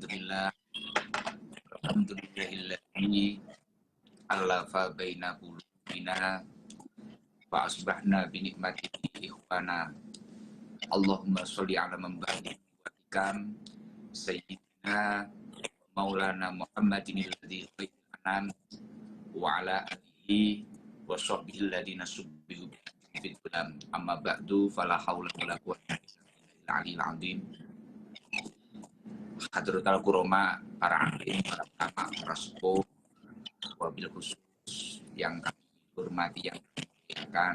Alhamdulillah, alhamdulillahilladzi alafa baina qulubina wa asbahna bi ni'matihi ikhwana. Allahumma sholli ala man ba'dikam sayyidina maulana Muhammadin alladzi khairana wa ala alihi wa sahbihi alladhina subbihu bil kalam. Amma ba'du fala haula wala quwwata illa billahil azim. Hadratul kuroma, para alim, para ulama, para sepuh, wabil khusus yang kami hormati, yang kami muliakan,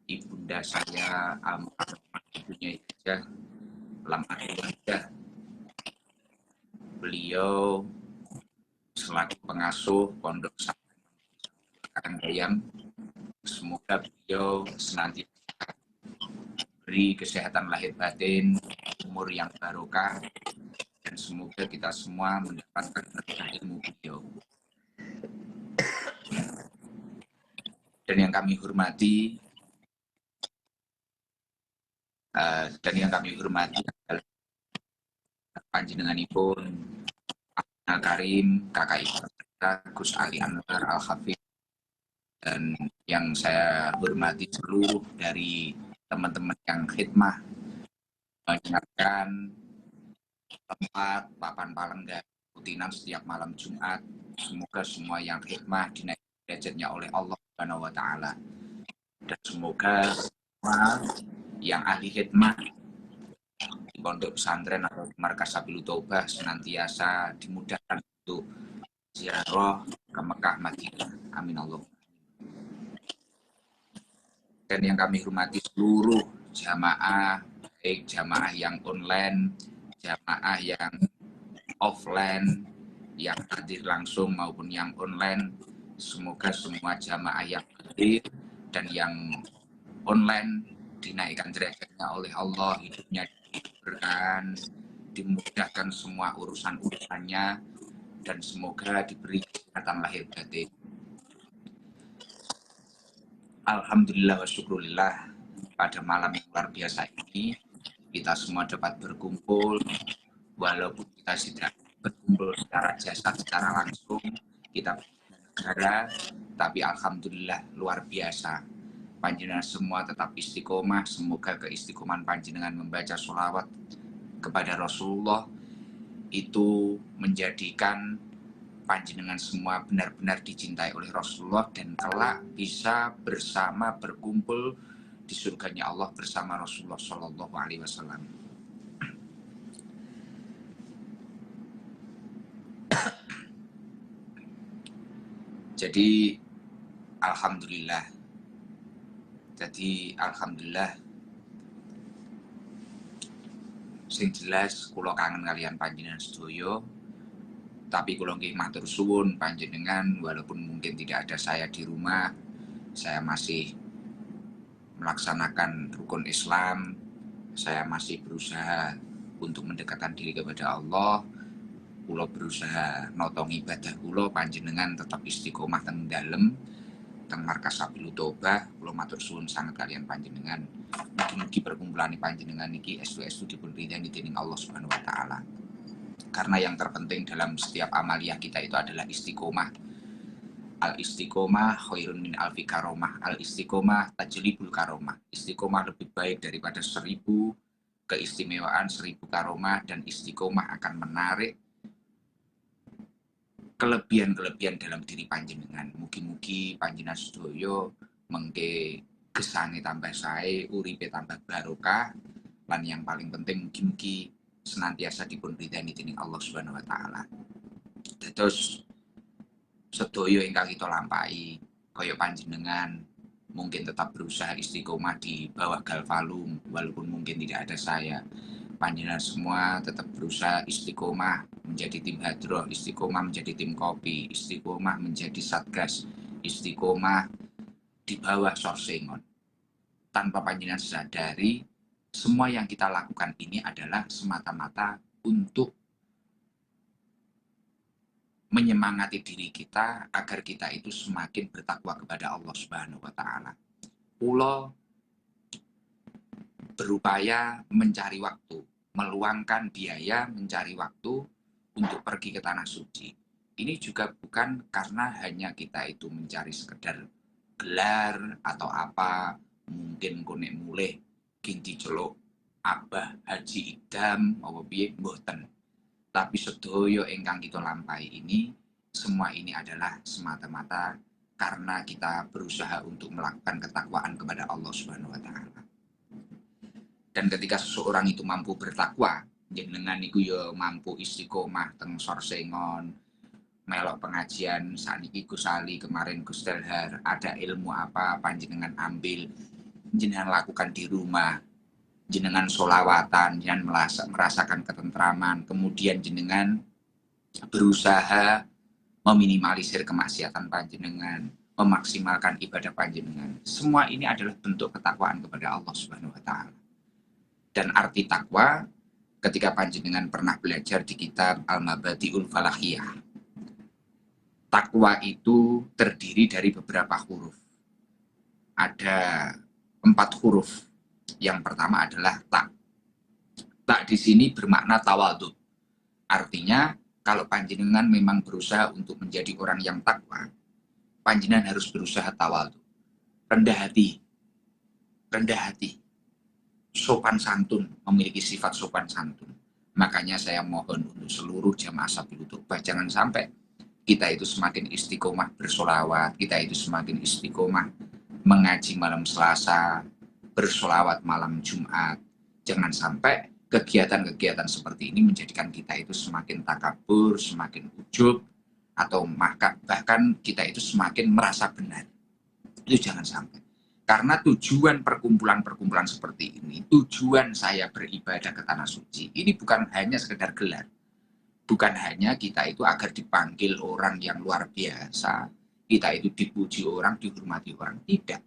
ibunda saya almarhumah ibunya Ijazah Lamar Ijazah. Beliau selaku pengasuh pondok Karangayam, semoga beliau senantiasa beri kesehatan lahir batin, umur yang barokah, dan semoga kita semua mendapatkan berkah ilmu beliau. Dan yang kami hormati adalah panjenenganipun Al Karim, kakak ipar kita Gus Ali Anwar Al Hafidh, dan yang saya hormati seluruh dari teman-teman yang khidmah menyiapkan tempat papan palengga rutinan setiap malam Jumat. Semoga semua yang khidmah dinaikkan derajatnya oleh Allah Subhanahu wa taala. Dan semoga semua yang ahli khidmah di pondok pesantren atau markas Sabilul Taubah senantiasa dimudahkan untuk ziarah ke Mekah Madinah. Amin Allah. Dan yang kami hormati seluruh jamaah, baik jamaah yang online, jamaah yang offline, yang hadir langsung maupun yang online. Semoga semua jamaah yang hadir dan yang online dinaikkan derajatnya oleh Allah, hidupnya diberkahan, dimudahkan semua urusan-urusannya, dan semoga diberi kesehatan lahir batin. Alhamdulillah wa syukurillah, pada malam yang luar biasa ini kita semua dapat berkumpul, walaupun kita tidak berkumpul secara jasad, secara langsung, kita negara, tapi alhamdulillah luar biasa. Panjenengan semua tetap istiqomah. Semoga keistiqomahan panjenengan membaca sholawat kepada Rasulullah itu menjadikan panjenengan semua benar-benar dicintai oleh Rasulullah, dan kelak bisa bersama berkumpul di surganya Allah bersama Rasulullah Shallallahu Alaihi Wasallam. Jadi alhamdulillah sing jelas kula kangen kalian panjenengan sedaya, tapi kula nggih matur suwun panjenengan, walaupun mungkin tidak ada saya di rumah, saya masih melaksanakan rukun Islam, saya masih berusaha untuk mendekatkan diri kepada Allah, kula berusaha notong ibadah kula, panjenengan tetap istiqomah teng dalem teng markas Sabilul Taubah. Kula matur suwun sanget kalian panjenengan. Mugi-mugi perkumpulan panjenengan niki estu-estu dipun ridhani dening Allah Subhanahu wa taala. Karena yang terpenting dalam setiap amaliyah kita itu adalah istiqomah. Al istiqomah khairun min alfi karomah. Al istiqomah tajlibul karomah. Istiqomah lebih baik daripada 1000 keistimewaan, 1000 karomah, dan istiqomah akan menarik kelebihan-kelebihan dalam diri panjenengan. Mugi-mugi panjenengan sedaya mengke gesane tambah sae, uripe tambah barokah, lan yang paling penting mugi-mugi senantiasa dipun ridhani dening Allah Subhanahu wa taala. Dados sedaya ingkang kita lampahi kaya panjenengan mungkin tetap berusaha istiqomah di bawah Galvalum, walaupun mungkin tidak ada saya. Panjenengan semua tetap berusaha istiqomah menjadi tim hadroh, istiqomah menjadi tim kopi, istiqomah menjadi satgas, istiqomah di bawah sorsengon. Tanpa panjenengan sadari, semua yang kita lakukan ini adalah semata-mata untuk menyemangati diri kita agar kita itu semakin bertakwa kepada Allah Subhanahu wa taala. Kula berupaya mencari waktu, meluangkan biaya mencari waktu untuk pergi ke tanah suci. Ini juga bukan karena hanya kita itu mencari sekedar gelar atau apa, mungkin konek mulih ginti celuk Abah Haji Idam apa piye mboten. Tapi sedaya ingkang kita lampahi ini, semua ini adalah semata-mata karena kita berusaha untuk melakukan ketakwaan kepada Allah Subhanahu wa taala. Dan ketika seseorang itu mampu bertakwa, jenengan niku ya mampu istiqomah teng sorsengon, melok pengajian saniki Gus Ali, kemarin Gus Delhar, ada ilmu apa panjenengan ambil, jenengan lakukan di rumah, jenengan solawatan, jenengan merasakan ketentraman, kemudian jenengan berusaha meminimalisir kemaksiatan panjenengan, memaksimalkan ibadah panjenengan. Semua ini adalah bentuk ketakwaan kepada Allah Subhanahu wa taala. Dan arti takwa ketika panjenengan pernah belajar di kitab Al-Mabadi'ul Falahiyah. Takwa itu terdiri dari beberapa huruf. Ada 4 huruf. Yang pertama adalah tak. Tak di sini bermakna tawadhu. Artinya kalau panjenengan memang berusaha untuk menjadi orang yang takwa, panjenengan harus berusaha tawadhu. Rendah hati. Rendah hati. Sopan santun, memiliki sifat sopan santun. Makanya saya mohon untuk seluruh jamaah Sabil Tobah, jangan sampai kita itu semakin istiqomah bersolawat, kita itu semakin istiqomah mengaji malam Selasa, bersolawat malam Jumat. Jangan sampai kegiatan-kegiatan seperti ini menjadikan kita itu semakin takabur, semakin ujub, atau bahkan kita itu semakin merasa benar. Itu jangan sampai. Karena tujuan perkumpulan-perkumpulan seperti ini, tujuan saya beribadah ke tanah suci, ini bukan hanya sekedar gelar. Bukan hanya kita itu agar dipanggil orang yang luar biasa, kita itu dipuji orang, dihormati orang. Tidak.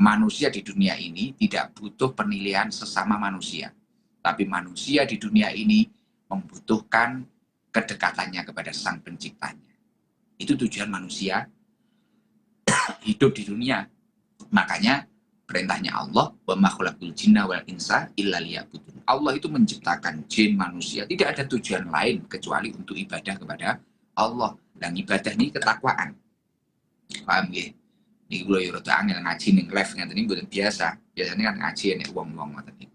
Manusia di dunia ini tidak butuh penilaian sesama manusia. Tapi manusia di dunia ini membutuhkan kedekatannya kepada Sang Penciptanya. Itu tujuan manusia hidup di dunia. Makanya perintahnya Allah, wa ma khalaqtul jinna wal insa illa liya'budun. Allah itu menciptakan jin manusia tidak ada tujuan lain kecuali untuk ibadah kepada Allah. Dan ibadah ini ketakwaan. Paham nggih? Niki kula yo rada angel ngaji ning live ngeten iki mboten biasa. Biasanya kan ngaji nek wong-wong ngoten iki.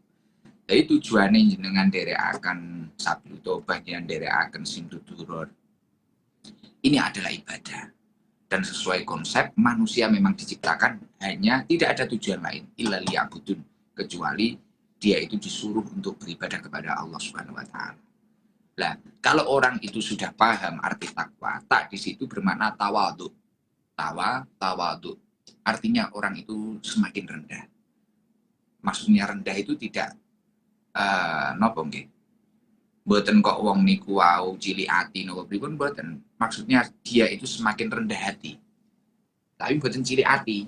Jadi tujuane jenengan nderekaken Sabil Tobah, jenengan nderekaken sing durur. Ini adalah ibadah. Dan sesuai konsep manusia memang diciptakan hanya tidak ada tujuan lain illa liya'budun, kecuali dia itu disuruh untuk beribadah kepada Allah Subhanahu wa taala. Nah, kalau orang itu sudah paham arti takwa, tak di situ bermakna tawadhu. Tawadhu. Artinya orang itu semakin rendah. Maksudnya rendah itu tidak napa nggih? Mboten kok wong niku wau cilik ati napa pripun mboten. Maksudnya dia itu semakin rendah hati. Tapi mboten cilik ati.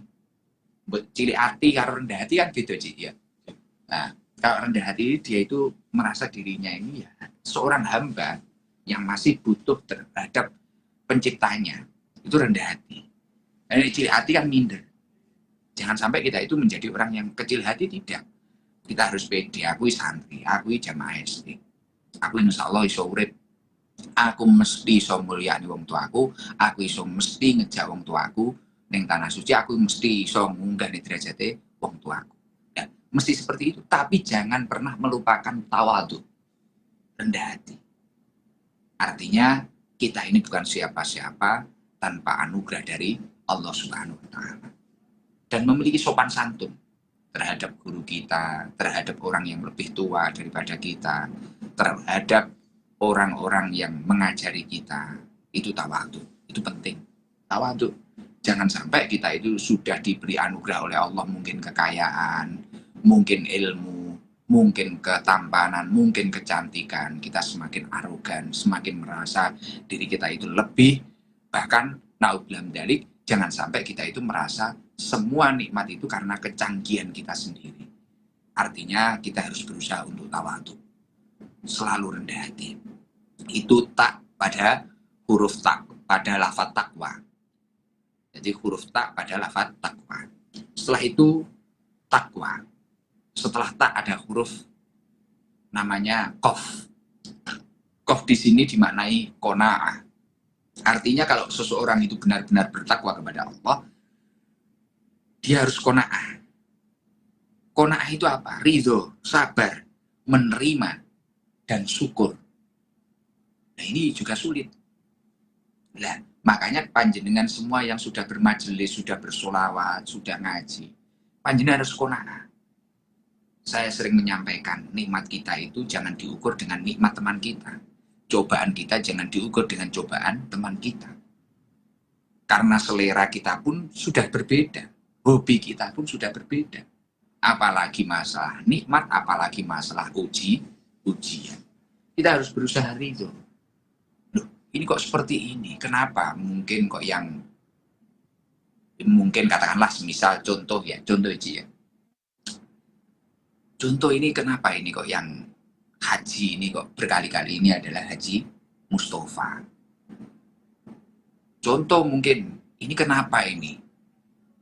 Cilik ati karo rendah hati kan beda, Cik, ya. Nah, kalau rendah hati dia itu merasa dirinya ini ya seorang hamba yang masih butuh terhadap penciptanya. Itu rendah hati. Dan cilik hati kan minder. Jangan sampai kita itu menjadi orang yang kecil hati, tidak. Kita harus pede, aku santri, aku jamaah SD. Aku insya Allah iso urip, aku mesti iso mulyani wong tuaku, aku iso mesti ngejak wong tuaku ning tanah suci, aku mesti iso munggah derajate wong tuaku. Ya, mesti seperti itu, tapi jangan pernah melupakan tawadhu, rendah hati. Artinya kita ini bukan siapa-siapa tanpa anugerah dari Allah Subhanahu wa taala. Dan memiliki sopan santun terhadap guru kita, terhadap orang yang lebih tua daripada kita, terhadap orang-orang yang mengajari kita. Itu tawadhu, itu penting. Tawadhu. Jangan sampai kita itu sudah diberi anugerah oleh Allah, mungkin kekayaan, mungkin ilmu, mungkin ketampanan, mungkin kecantikan, kita semakin arogan, semakin merasa diri kita itu lebih, bahkan naudzubillah dzalik, jangan sampai kita itu merasa semua nikmat itu karena kecanggihan kita sendiri. Artinya kita harus berusaha untuk tawadhu, selalu rendah hati. Itu tak pada huruf tak, pada lafaz takwa. Jadi huruf tak pada lafaz takwa. Setelah itu takwa. Setelah tak ada huruf namanya qaf. Qaf di sini dimaknai qanaah. Artinya kalau seseorang itu benar-benar bertakwa kepada Allah, dia harus qanaah. Qanaah itu apa? Ridho, sabar, menerima, dan syukur. Nah ini juga sulit. Nah, makanya panjenengan semua yang sudah bermajelis, sudah bersolawat, sudah ngaji, panjenengan harus qanaah. Saya sering menyampaikan, nikmat kita itu jangan diukur dengan nikmat teman kita. Cobaan kita jangan diukur dengan cobaan teman kita. Karena selera kita pun sudah berbeda. Hobi kita pun sudah berbeda. Apalagi masalah nikmat, apalagi masalah ujian. Kita harus berusaha ridho. Loh, ini kok seperti ini? Kenapa? Mungkin kok yang mungkin katakanlah misal contoh ya contoh ini kenapa ini kok yang haji ini kok berkali-kali ini adalah Haji Mustafa. Contoh mungkin ini kenapa ini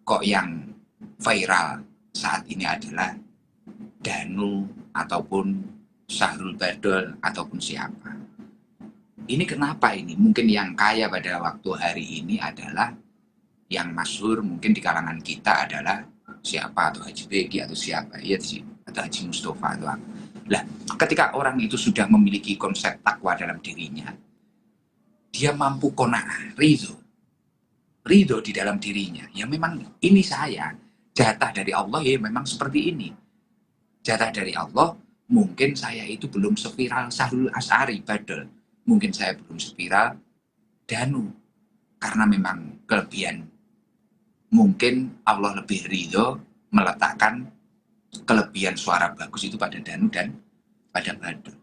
kok yang viral saat ini adalah Danu ataupun Syahrul Badol ataupun siapa. Ini kenapa ini? Mungkin yang kaya pada waktu hari ini adalah yang masyhur mungkin di kalangan kita adalah siapa, atau Haji Begi atau siapa ya sih, atau Haji Mustafa atau apa. Lah, ketika orang itu sudah memiliki konsep takwa dalam dirinya, dia mampu qanaah, ridho di dalam dirinya. Ya memang ini saya, jatah dari Allah ya memang seperti ini. Jatah dari Allah, mungkin saya itu belum seviral Syahrul Asy'ari Badal. Mungkin saya belum seviral Danu. Karena memang kelebihan. Mungkin Allah lebih ridho meletakkan kelebihan suara bagus itu pada Danu dan pada Badal.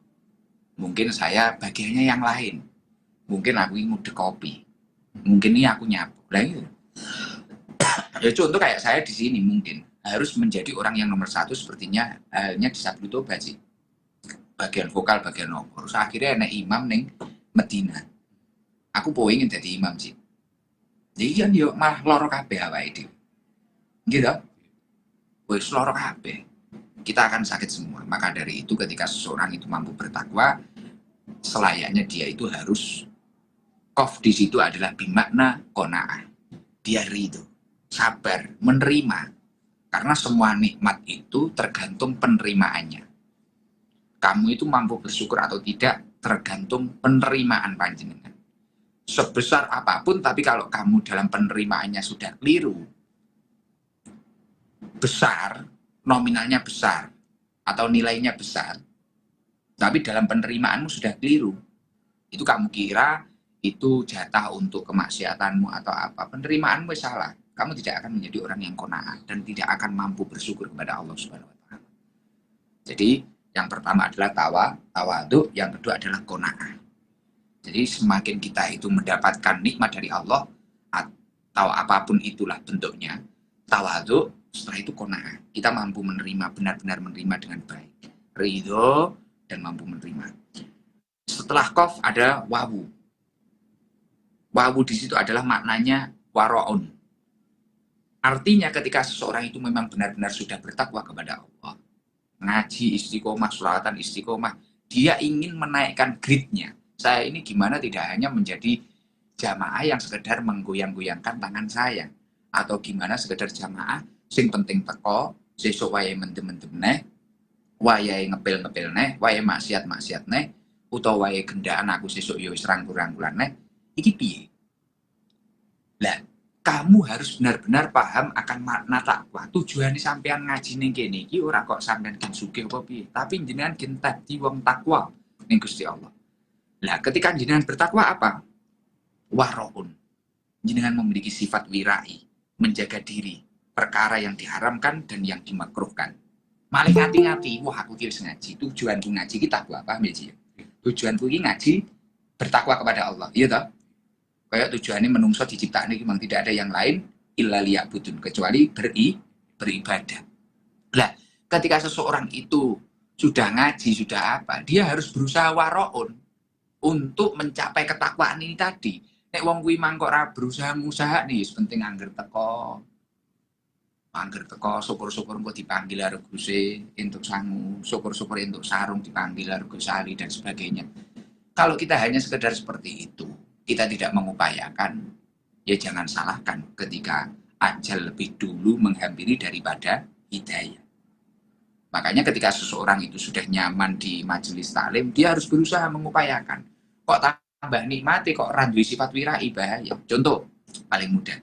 Mungkin saya bagiannya yang lain. Mungkin aku ini ngudek kopi. Mungkin ini aku nyapu. Lah itu. Ya contoh kayak saya di sini mungkin harus menjadi orang yang nomor satu sepertinya halnya di Sabtu Toba sih. Bagian vokal, bagian nomor. Terus akhirnya ada imam neng Medina. Aku pengen jadi imam sih. Jadi kan yuk malah loro kabeh awake dhewe. Gitu. Wis loro kabeh. Kita akan sakit semua. Maka dari itu ketika seseorang itu mampu bertakwa, selayaknya dia itu harus qaf di situ adalah bimakna qanaah. Dia ridho, sabar, menerima. Karena semua nikmat itu tergantung penerimaannya. Kamu itu mampu bersyukur atau tidak tergantung penerimaan panjenengan. Sebesar apapun, tapi kalau kamu dalam penerimaannya sudah keliru, besar, nominalnya besar, atau nilainya besar, tapi dalam penerimaanmu sudah keliru, itu kamu kira itu jatah untuk kemaksiatanmu atau apa, penerimaanmu salah, kamu tidak akan menjadi orang yang qanaah dan tidak akan mampu bersyukur kepada Allah Subhanahu wa taala. Jadi yang pertama adalah tawadhu, yang kedua adalah qanaah. Jadi semakin kita itu mendapatkan nikmat dari Allah atau apapun itulah bentuknya, tawadhu, setelah itu qanaah. Kita mampu menerima, benar-benar menerima dengan baik, ridho dan mampu menerima. Setelah qaf ada wawu. Wawu di situ adalah maknanya waraun. Artinya ketika seseorang itu memang benar-benar sudah bertakwa kepada Allah, ngaji istiqomah, sholawatan istiqomah, dia ingin menaikkan grade-nya. Saya ini gimana tidak hanya menjadi jamaah yang sekedar menggoyang-goyangkan tangan saya, atau gimana sekedar jamaah sing penting teko, sesuk wayahe mendem-mendem neh, wayahe ngepil-ngepil neh, wayahe maksiat-maksiat neh, utawa wayahe gendaan aku sesuk yo wis rangkul-rangkulan neh. Iki piye? Lah, kamu harus benar-benar paham akan makna takwa. Tujuan sampean ngaji ning kene iki ora kok sampean gen sugih apa piye, tapi jenengan gen dadi wong takwa ning Gusti Allah. Lah, ketika jenengan bertakwa apa? Waraun. Jenengan memiliki sifat wirai, menjaga diri, perkara yang diharamkan dan yang dimakruhkan. Malah ngati-ngati, wah aku kira ngaji, tujuanku ngaji kita takwa, paham ya? Tujuanku ini ngaji bertakwa kepada Allah, iya toh? Kayak tujuannya menungso diciptakan ini memang tidak ada yang lain illa liya'budun, kecuali beribadah. Lah, ketika seseorang itu sudah ngaji, sudah apa, dia harus berusaha waraun untuk mencapai ketakwaan ini tadi. Nek wong kuwi mangkok ora berusaha ngusaha nih, penting angger teko. Angger teko syukur-syukur engko dipanggil karo Guse entuk sangu, syukur-syukur entuk sarung dipanggil karo Gus Ali dan sebagainya. Kalau kita hanya sekedar seperti itu, kita tidak mengupayakan, ya jangan salahkan ketika ajal lebih dulu menghampiri daripada hidayah. Makanya ketika seseorang itu sudah nyaman di majelis taklim, dia harus berusaha mengupayakan. Kok tambah nikmati, kok randuwi sifat wirai, bahaya. Contoh, paling mudah.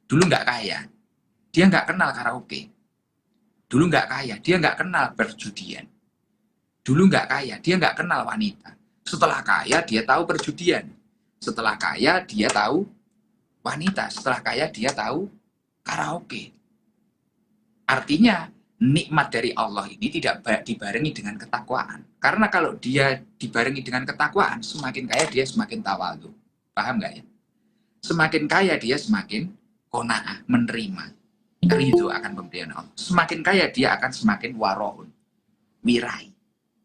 Dulu nggak kaya, dia nggak kenal karaoke. Dulu nggak kaya, dia nggak kenal perjudian. Dulu nggak kaya, dia nggak kenal wanita. Setelah kaya, dia tahu perjudian. Setelah kaya, dia tahu wanita. Setelah kaya, dia tahu karaoke. Artinya, nikmat dari Allah ini tidak dibarengi dengan ketakwaan. Karena kalau dia dibarengi dengan ketakwaan, semakin kaya dia semakin tawadhu. Paham nggak ya? Semakin kaya dia semakin qanaah, menerima. Ridho akan pemberian Allah. Semakin kaya dia akan semakin waro'un, mirai,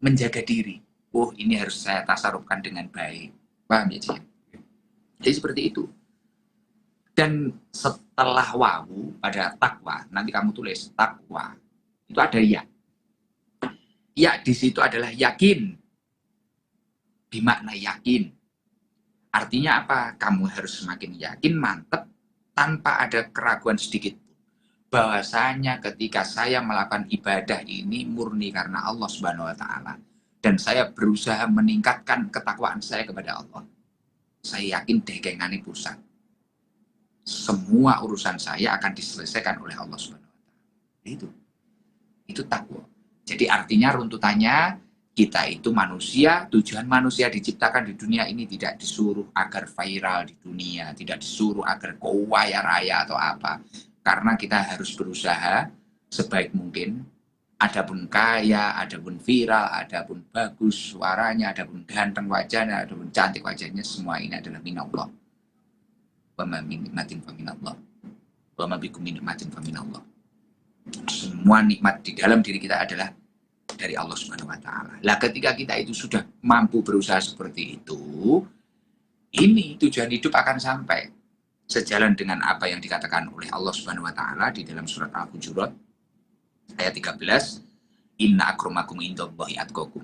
menjaga diri. Oh, ini harus saya tasarufkan dengan baik. Paham ya, Ci? Jadi seperti itu. Dan setelah wawu pada takwa, nanti kamu tulis takwa. Itu ada ya. Ya di situ adalah yakin. Bermakna yakin. Artinya apa? Kamu harus semakin yakin, mantep, tanpa ada keraguan sedikit. Bahwasanya ketika saya melakukan ibadah ini murni karena Allah Subhanahu wa taala dan saya berusaha meningkatkan ketakwaan saya kepada Allah. Saya yakin degengane pusat. Semua urusan saya akan diselesaikan oleh Allah Subhanahu wa taala. Itu takwa. Jadi artinya runtutannya kita itu manusia, tujuan manusia diciptakan di dunia ini tidak disuruh agar viral di dunia, tidak disuruh agar kaya raya atau apa. Karena kita harus berusaha sebaik mungkin. Adapun kaya, adapun viral, adapun bagus suaranya, adapun ganteng wajahnya, adapun cantik wajahnya, semua ini adalah minallah. Wa ma min nikmatin fa minallah. Wa ma bikum min nikmatin fa minallah. Semua nikmat di dalam diri kita adalah dari Allah Subhanahu wa taala. Lah ketika kita itu sudah mampu berusaha seperti itu, ini tujuan hidup akan sampai sejalan dengan apa yang dikatakan oleh Allah Subhanahu wa taala di dalam surat Al-Hujurat ayat 13, inna akramakum indallahi atqakum.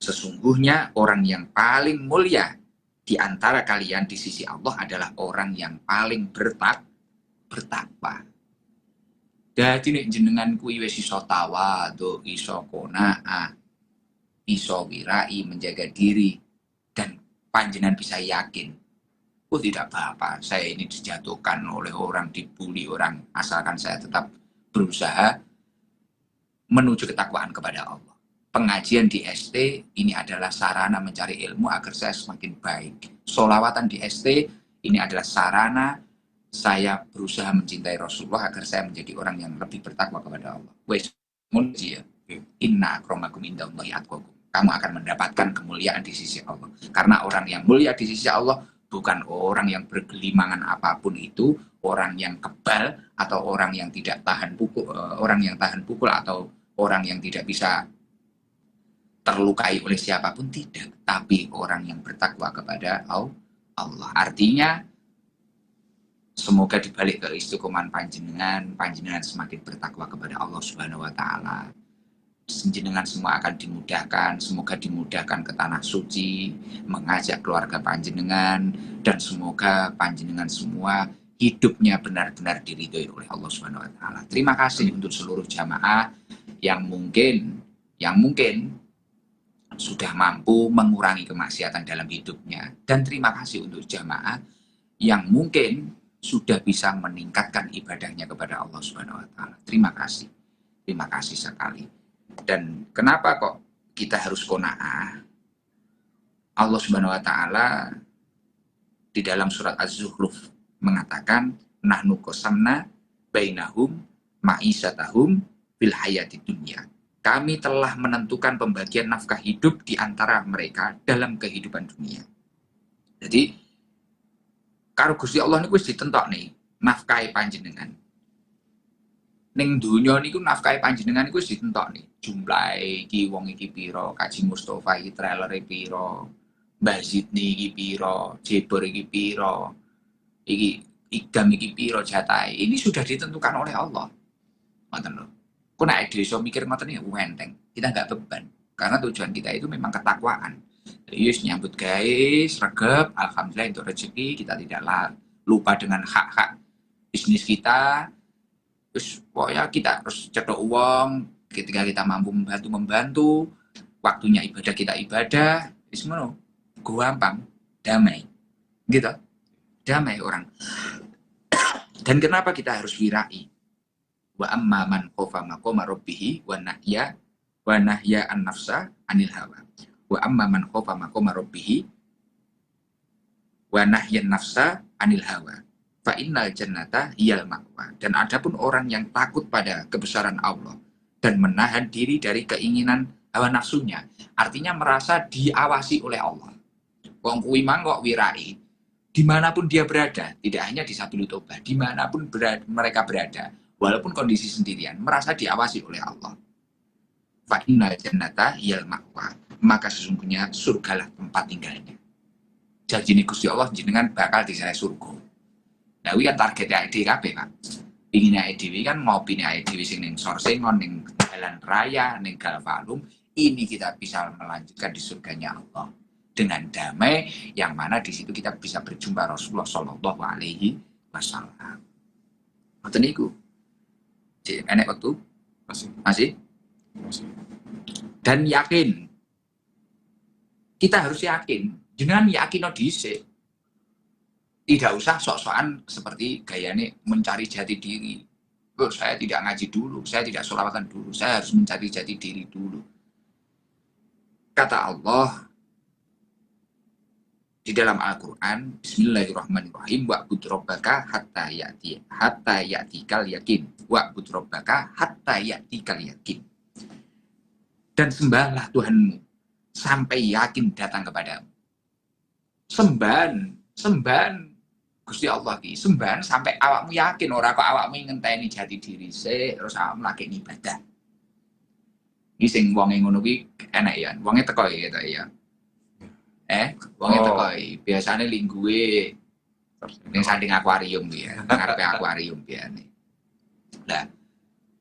Sesungguhnya orang yang paling mulia di antara kalian di sisi Allah adalah orang yang paling bertakwa. Dadi nek jenengan kuwi wis iso tawadhu, iso qanaah, iso wirai, menjaga diri dan panjenengan bisa yakin, oh tidak apa-apa, saya ini dijatuhkan oleh orang, dibully orang, asalkan saya tetap berusaha menuju ketakwaan kepada Allah. Pengajian di ST ini adalah sarana mencari ilmu agar saya semakin baik. Sholawatan di ST ini adalah sarana saya berusaha mencintai Rasulullah agar saya menjadi orang yang lebih bertakwa kepada Allah. Wes, ya. Inna akramakum indallahi atqakum. Kamu akan mendapatkan kemuliaan di sisi Allah. Karena orang yang mulia di sisi Allah bukan orang yang bergelimangan apapun itu, orang yang kebal atau orang yang tidak tahan pukul, orang yang tahan pukul atau orang yang tidak bisa terlukai oleh siapapun, tidak. Tapi orang yang bertakwa kepada Allah. Artinya semoga dibalik keistiqomahan panjenengan semakin bertakwa kepada Allah Subhanahu wa taala. Jenengan semua akan dimudahkan, semoga dimudahkan ke tanah suci, mengajak keluarga panjenengan, dan semoga panjenengan semua hidupnya benar-benar diridhoi oleh Allah Subhanahu wa taala. Terima kasih untuk seluruh jamaah yang mungkin sudah mampu mengurangi kemaksiatan dalam hidupnya, dan terima kasih untuk jamaah yang mungkin sudah bisa meningkatkan ibadahnya kepada Allah Subhanahu wa taala. Terima kasih sekali. Dan kenapa kok kita harus qanaah? Allah Subhanahu wa taala di dalam surat Az-Zukhruf mengatakan nahnu qasamna bainahum ma'isatahum fil hayatid dunya. Kami telah menentukan pembagian nafkah hidup di antara mereka dalam kehidupan dunia. Jadi karo Gusti Allah niku wis ditentok nih nafkahe panjenengan. Ning donya niku nafkahe panjenengan niku wis ditentok nih. Jumlahe iki wong iki pira, Kaji Mustofa iki trailere pira, Mbah Zidni iki pira, Jebor iki pira, iki Igam iki pira jatahe. Ini sudah ditentukan oleh Allah. Ngoten lho. Kok nek desa mikir ngoten iki enteng. Kita enggak beban. Karena tujuan kita itu memang ketakwaan. Yus nyambut guys, sregep, alhamdulillah untuk rezeki kita tidak lupa dengan hak-hak bisnis kita. Terus pokoknya kita harus cetok uang ketika kita mampu membantu, waktunya ibadah kita ibadah, semua gampang, damai, gitu, damai orang. Dan kenapa kita harus wirai? Wa amma man khofa maqama rabbih wa nahya an nafsa anil hawa. Wa amma man khofa maqama rabbih wa nahya nafsa anil hawa. Fa innal jannata hiyal ma'wa. Dan adapun orang yang takut pada kebesaran Allah dan menahan diri dari keinginan hawa nafsunya, artinya merasa diawasi oleh Allah. Wong kuwi mang kok wirai, dimanapun dia berada, tidak hanya di Sabilul Toba, dimanapun mereka berada, walaupun kondisi sendirian, merasa diawasi oleh Allah. Fa innal jannata hiyal ma'wa. Maka sesungguhnya surgalah tempat tinggalnya. Janji Gusti Allah jenengan bakal disayai surga. Nah, kan targetnya IDKP, Pak. Inginnya IDW kan ngopi nih IDW sing ning Sorsengon, ning Jalan Raya, ning Galvalum. Ini kita bisa melanjutkan di surganya Allah dengan damai, yang mana di situ kita bisa berjumpa Rasulullah Shallallahu Alaihi Wasallam. Waktu niku, enek waktu masih. Dan yakin, kita harus yakin. Jangan yakin dhisik. Tidak usah sok-sokan seperti gayane mencari jati diri. Oh, saya tidak ngaji dulu, saya tidak sholawatan dulu, saya harus mencari jati diri dulu. Kata Allah di dalam Al-Quran, Bismillahirrahmanirrahim, wa'bud rabbaka hatta ya'tikal yakin. Wa'bud rabbaka hatta ya'tikal yakin. Dan sembahlah Tuhanmu sampai yakin datang kepadamu. Sembahan Gusti Allah ki sembahan sampai awakmu yakin, ora kok awakmu ngenteni jati diri sik terus awakmu lagi ibadah. Iki sing wonge ngono kuwi enak ya, wonge teko gitu ya. Wonge teko biasane lingguhe ning sanding akuarium ki ya, ngarepe akuarium biasane. Lah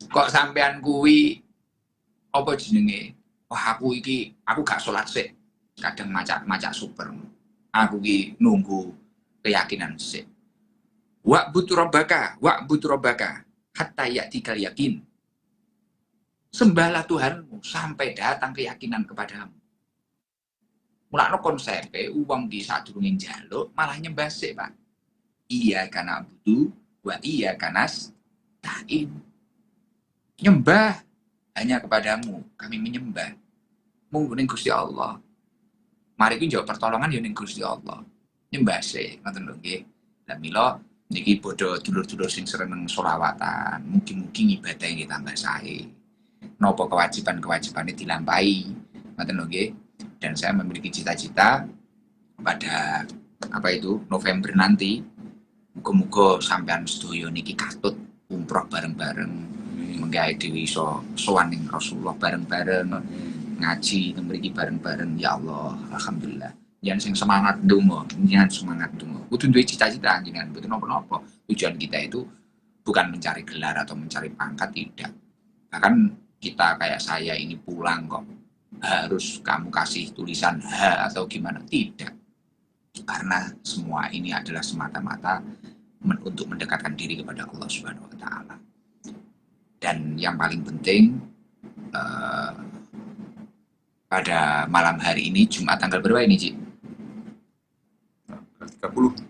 kok sampean kuwi apa jenenge? Wah aku gak salat sik. Kadang macak super. Aku ki nunggu keyakinan sih. Wa'bud rabbaka hatta ya'tikal yakin. Sembahlah Tuhanmu sampai datang keyakinan kepadamu. Mulakno konsepe uang di sadurunge njaluk malah nyembah sik, Pak. Iya kana butuh wa iya kanas ta'in. Nyembah hanya kepadamu, kami menyembah. Mung ning Gusti Allah. Mari ki njawab pertolongan ya ning Gusti Allah. Nyembah sih, ngoten lho nggih. Lah mila niki padha dulur-dulur sing seneng sholawatan, mugi-mugi ibadah nggih tambah sae. Napa kewajiban-kewajibane dilampahi, ngoten lho nggih. Dan saya memiliki cita-cita pada November nanti, muga-muga sampean sedaya niki katut umroh bareng-bareng, menggawe dhewe iso sowan ning Rasulullah bareng-bareng, ngaji mriki bareng-bareng. Ya Allah, alhamdulillah. Jangan sing semangat donga, jangan semangat donga. Kudu duwe cita-cita jangan mboten napa-napa. Tujuan kita itu bukan mencari gelar atau mencari pangkat, tidak. Bahkan kita kayak saya ini pulang kok harus kamu kasih tulisan H atau gimana, tidak. Karena semua ini adalah semata-mata untuk mendekatkan diri kepada Allah Subhanahu wa taala. Dan yang paling penting pada malam hari ini Jumat tanggal berapa ini, Ci?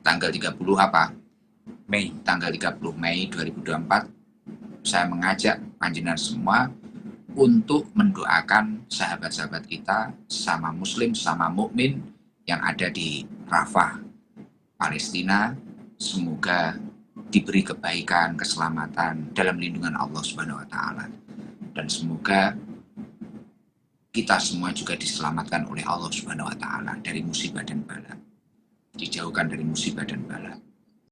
Tanggal 30 apa? Mei. Tanggal 30 Mei 2024 saya mengajak panjenengan semua untuk mendoakan sahabat-sahabat kita, sama muslim, sama mukmin yang ada di Rafah, Palestina. Semoga diberi kebaikan, keselamatan dalam lindungan Allah Subhanahu wa taala. Dan semoga kita semua juga diselamatkan oleh Allah Subhanahu wa taala dari musibah dan bala. Dijauhkan dari musibah dan bala.